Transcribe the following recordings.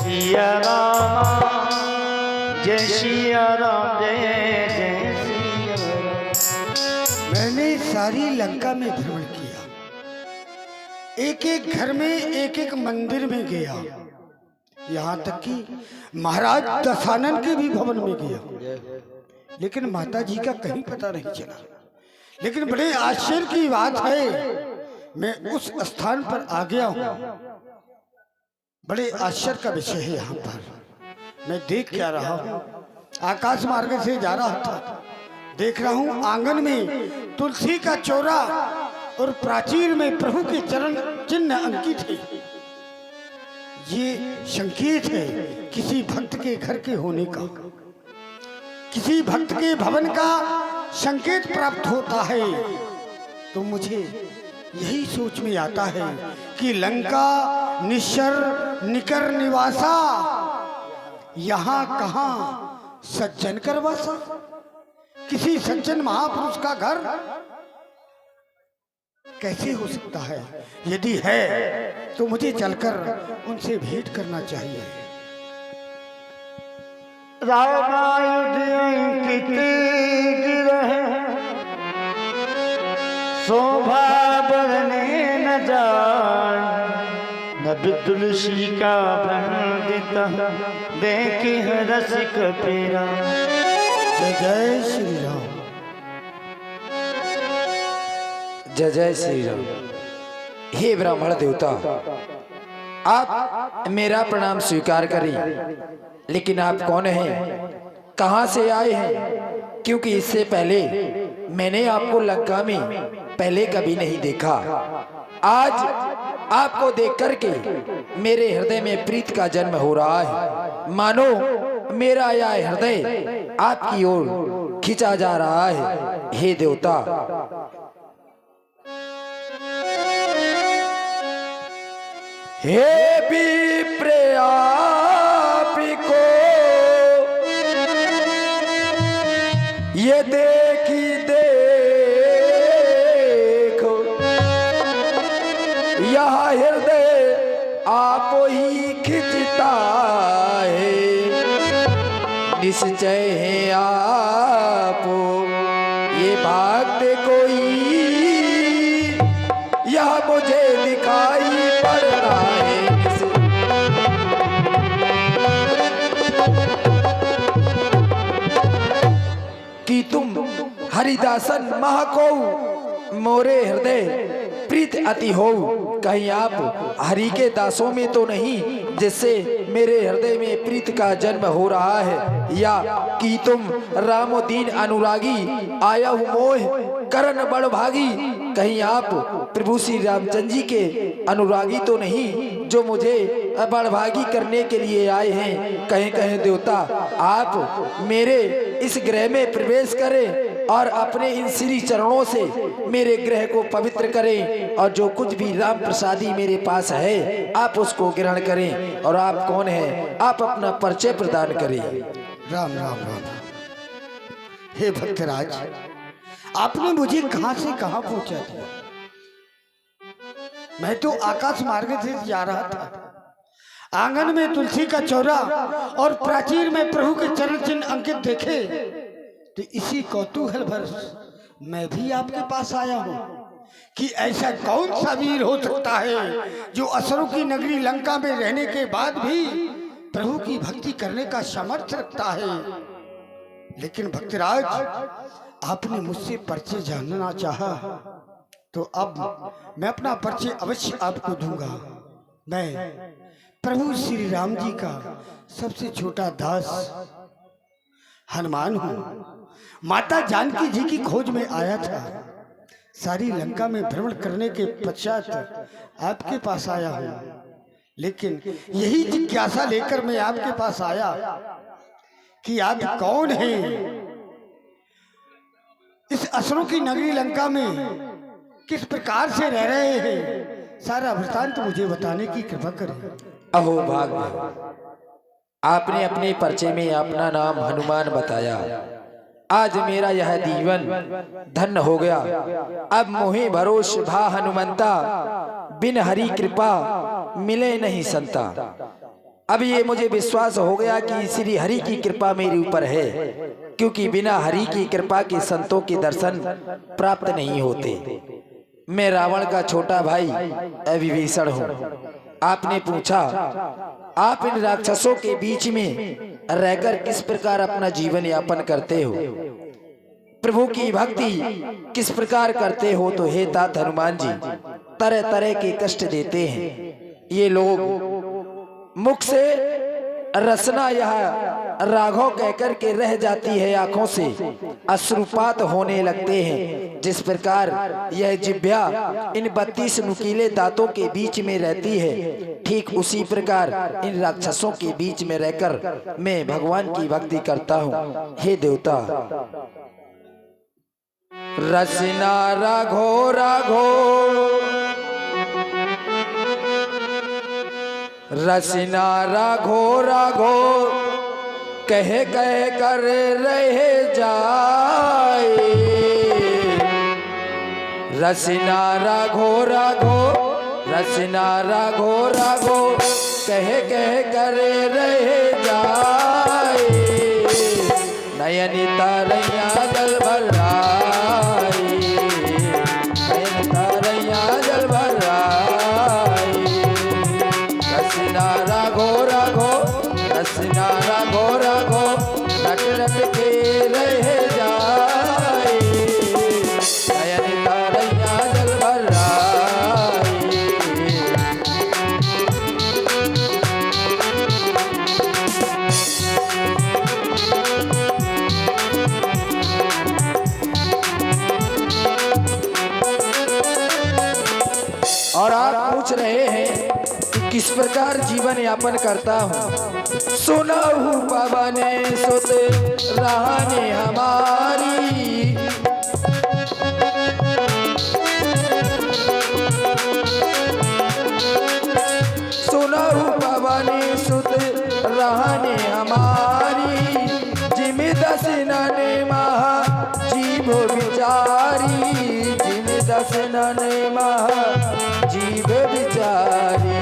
सिया राम जय सिया राम जय जय सिया राम। मैंने सारी लंका में भ्रमण किया, एक एक घर में एक एक मंदिर में गया, यहाँ तक कि महाराज दशानन के भी भवन में गया, लेकिन माता जी का कहीं पता नहीं चला। लेकिन बड़े आश्चर्य की बात है, मैं उस स्थान पर आ गया हूँ। बड़े आश्चर्य का विषय है। यहाँ पर मैं देख क्या रहा हूँ, आकाश मार्ग से जा रहा था, देख रहा हूँ आंगन में तुलसी का चौरा और प्राचीर में प्रभु के चरण चिन्ह अंकित है। ये संकेत है किसी भक्त के घर के होने का, किसी भक्त के भवन का संकेत प्राप्त होता है। तो मुझे यही सोच में आता है कि लंका निश्चर निकर निवासा, यहाँ कहाँ सज्जन कर वासा। किसी सज्जन महापुरुष का घर कैसे हो सकता है? यदि है तो मुझे चलकर उनसे भेंट करना चाहिए। रामायुध अंकित गिरह शोभा बरने न जाए, नभ तुलसी का वंदित देखे रसिक पीरा। जय जय श्री राम। जय जय श्री राम। हे ब्राह्मण देवता, आप मेरा प्रणाम स्वीकार करें, लेकिन आप कौन हैं, कहां से आए हैं? क्योंकि इससे पहले मैंने आपको लंका में पहले कभी नहीं देखा। आज आपको देख करके मेरे हृदय में प्रीत का जन्म हो रहा है। मानो मेरा यह हृदय आपकी ओर खींचा जा रहा है। हे देवता, हे विप्र आपको ये देखी देखो, यह हृदय आप ही खिंचता है। निश्चय है आप ये भाग्य कोई, यह मुझे दिखाई पड़ता है। कि तुम हरिदासन महको मोरे हृदय प्रीत अति हो। कहीं आप हरि के दासों में तो नहीं जिससे मेरे हृदय में प्रीत का जन्म हो रहा है? या कि तुम रामोदीन अनुरागी आया हूँ मोह करण बड़भागी? कहीं आप प्रभु श्री रामचंद्र जी के अनुरागी तो नहीं जो मुझे बड़भागी करने के लिए आए हैं? कहीं कहीं देवता, आप मेरे इस ग्रह में प्रवेश करें और अपने इन श्री चरणों से मेरे ग्रह को पवित्र करें, और जो कुछ भी राम प्रसादी मेरे पास है आप उसको ग्रहण करें। और आप कौन हैं, आप अपना परिचय प्रदान करें। राम राम राम। हे भक्तराज, आपने मुझे कहां से कहां पहुंचा दिया। मैं तो आकाश मार्ग से जा रहा था, आंगन में तुलसी का चौरा और प्राचीर में प्रभु के चरण चिन्ह अंकित देखे, तो इसी कौतूहल भर मैं भी आपके पास आया हूं कि ऐसा कौन सा वीर हो सकता है जो असुरों की नगरी लंका में रहने के बाद भी प्रभु की भक्ति करने का सामर्थ्य रखता है। लेकिन भक्तराज, आपने मुझसे परिचय जानना चाहा, तो अब मैं अपना परिचय अवश्य आपको दूंगा। मैं प्रभु श्री राम जी का सबसे छोटा दास हनुमान हूँ। माता जानकी जी की खोज में आया था, सारी लंका में भ्रमण करने के पश्चात आपके पास आया हूँ। लेकिन यही जिज्ञासा लेकर मैं आपके पास आया कि आप कौन हैं, इस असुरों की नगरी लंका में किस प्रकार से रह रहे हैं, सारा वृतांत मुझे बताने की कृपा करें। अहो भाग्य, आपने अपने परिचय में अपना नाम हनुमान बताया। आज मेरा यह जीवन धन्य हो गया। अब मोहि भरोस भा हनुमंता, बिन हरि कृपा मिले नहीं संता। अब ये मुझे विश्वास हो गया कि श्री हरि की कृपा मेरे ऊपर है, क्योंकि बिना हरि की कृपा के संतों के दर्शन प्राप्त नहीं होते। मैं रावण का छोटा भाई विभीषण हूँ। आपने पूछा आप इन राक्षसों के बीच में रहकर किस प्रकार अपना जीवन यापन करते हो, प्रभु की भक्ति किस प्रकार करते हो। तो हे तात हनुमान जी, तरह तरह के कष्ट देते हैं ये लोग। मुख से रसना यह राघव कहकर के रह जाती है, आंखों से अश्रुपात होने लगते हैं। जिस प्रकार यह जिह्वा इन 32 नुकीले दांतों के बीच में रहती है, ठीक उसी प्रकार इन राक्षसों के बीच में रहकर मैं भगवान की भक्ति करता हूँ। हे देवता, रसना राघो राघो, रसना राघो राघो, कह कह कर रह जाए। रसना राघो राघो, रसना राघो राघो, कह कह कर रह जाए। नयन तारैया जल भराए, नयन तारैया जल भराए। रसना राघो राघो, रसना राघो राघो, रट रट के रह जाए। नयन तारैया जल भराए। और आप पूछ रहे हैं कि किस प्रकार जीवन यापन करता हूँ। सुनहु पवन सुत रानी हमारी, सुनहु पवन सुत रानी हमारी। जिम दसनन महा जीव विचारी, जिम दसनन महा जीव विचारी।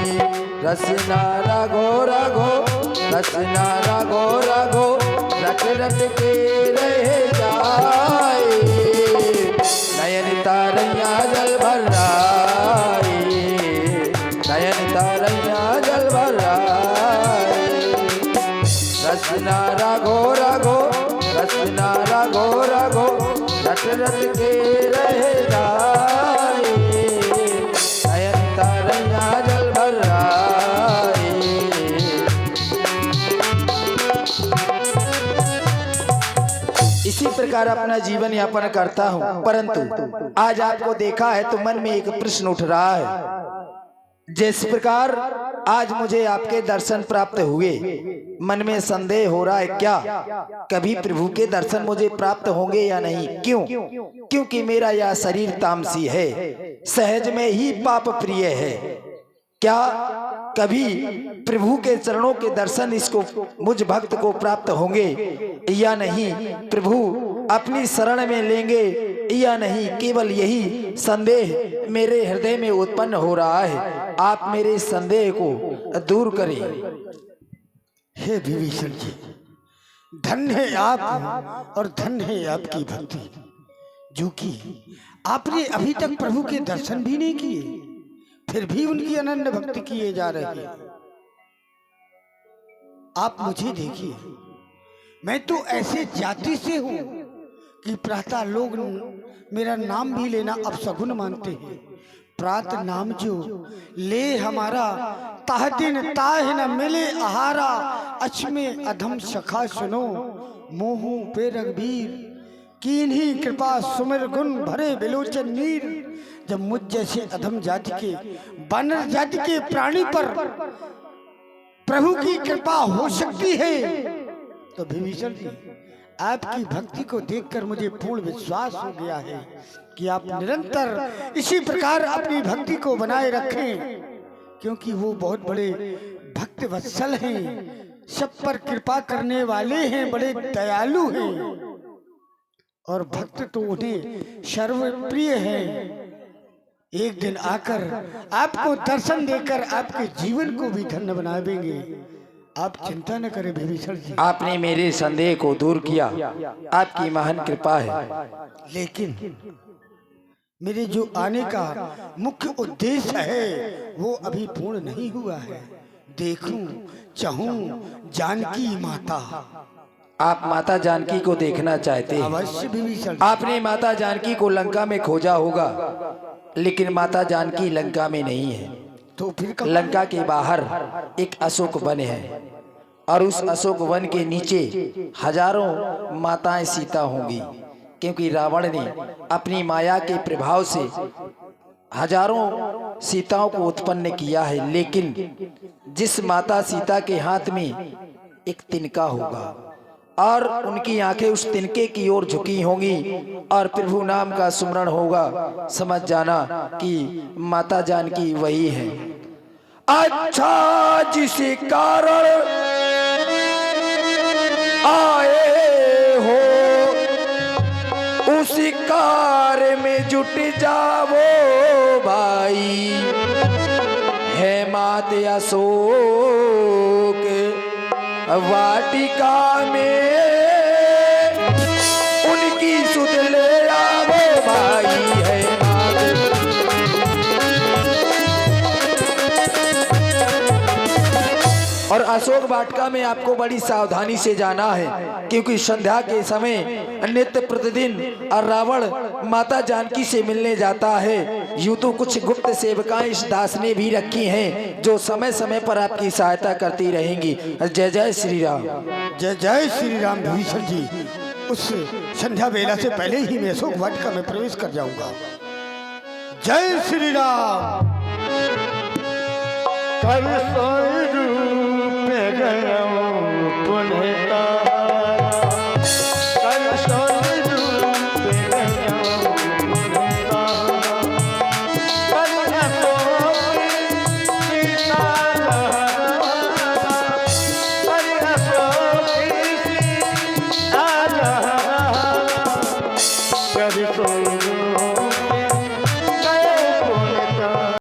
रसना राघो राघो, रसना राघो राघो, रट रट के रह जाए। नयन तारैया जल भराए, नयन तारैया जल भराए। रसना राघो राघो, रसना राघो राघो, रट रट के रह जाए। नयन तारैया जल भराए। इसी प्रकार अपना जीवन यापन करता हूँ, परंतु आज आपको देखा है तो मन में एक प्रश्न उठ रहा है। जिस प्रकार आज मुझे आपके दर्शन प्राप्त हुए, मन में संदेह हो रहा है क्या कभी प्रभु के दर्शन मुझे प्राप्त होंगे या नहीं। क्यों? क्योंकि मेरा यह शरीर तामसी है, सहज में ही पाप प्रिय है। क्या कभी प्रभु के चरणों के दर्शन इसको मुझ भक्त को प्राप्त होंगे या नहीं, प्रभु अपनी शरण में लेंगे या नहीं, केवल यही संदेह मेरे हृदय में उत्पन्न हो रहा है। आप मेरे संदेह को दूर करें। हे विभीषण जी, धन्य है आप और धन्य है आपकी भक्ति, जो कि आपने अभी तक प्रभु के दर्शन भी नहीं किए, फिर भी उनकी अनन्य भक्ति किए जा रहे हैं। आप मुझे देखिए, मैं तो ऐसे जाति से हूं कि प्रातः लोग मेरा नाम भी लेना अपशगुन मानते हैं। प्रात नाम जो ले हमारा, ताह दिन ताह न मिले आहारा। अचमे अधम सखा सुनो, मोहू पे रघबीर। कीन्ही कृपा सुमिर गुण भरे बिलोचन नीर। जब मुझ जैसे अधम जाति के, बानर जाति के प्राणी पर प्रभु की कृपा हो सकती है, तो विभीषण जी आपकी भक्ति को देखकर मुझे पूर्ण विश्वास हो गया है कि आप निरंतर इसी प्रकार अपनी भक्ति को बनाए रखें, क्योंकि वो बहुत बड़े भक्त वत्सल हैं, सब पर कृपा करने वाले हैं, बड़े दयालु हैं, और भक्त तो उन्हें सर्वप्रिय है। एक दिन आकर आपको दर्शन देकर आपके जीवन को भी धन्य बना देंगे। आप चिंता न करें विभीषण जी, आपने मेरे संदेह को दूर किया, आपकी महान कृपा है। लेकिन मेरे जो आने का मुख्य उद्देश्य है वो अभी पूर्ण नहीं हुआ है। देखूं चाहूं जानकी माता। आप माता जानकी को देखना चाहते हैं? अवश्य विभीषण। आपने माता जानकी को लंका में खोजा होगा, लेकिन माता जानकी लंका में नहीं है। तो फिर कब? लंका के बाहर एक अशोक वन है और उस अशोक वन के नीचे हजारों माताएं सीता होंगी, क्योंकि रावण ने अपनी माया के प्रभाव से हजारों सीताओं को उत्पन्न किया है। लेकिन जिस माता सीता के हाथ में एक तिनका होगा और उनकी आंखें उस तिनके की ओर झुकी होंगी और प्रभु नाम का सुमरण होगा, समझ जाना कि माता जानकी वही है। अच्छा जिस कारण आए हो उसी कार्य में जुट जावो भाई, है मात अशोक वाटिका में उनकी सुध ले आवो भाई, है और अशोक वाटिका में आपको बड़ी सावधानी से जाना है, क्योंकि संध्या के समय नित्य प्रतिदिन और रावण माता जानकी से मिलने जाता है। यूं तो कुछ गुप्त सेवकाएं इस दास ने भी रखी हैं जो समय समय पर आपकी सहायता करती रहेंगी। जय जय श्री राम। जय जय श्री राम विभीषण जी। उस संध्या वेला से पहले ही मैं अशोक वाटिका में प्रवेश कर जाऊंगा। जय श्री राम। कर स्वरूप गया पुण्य तारा, कर स्वरूप गया पुण्य तारा, कर अशोक सीता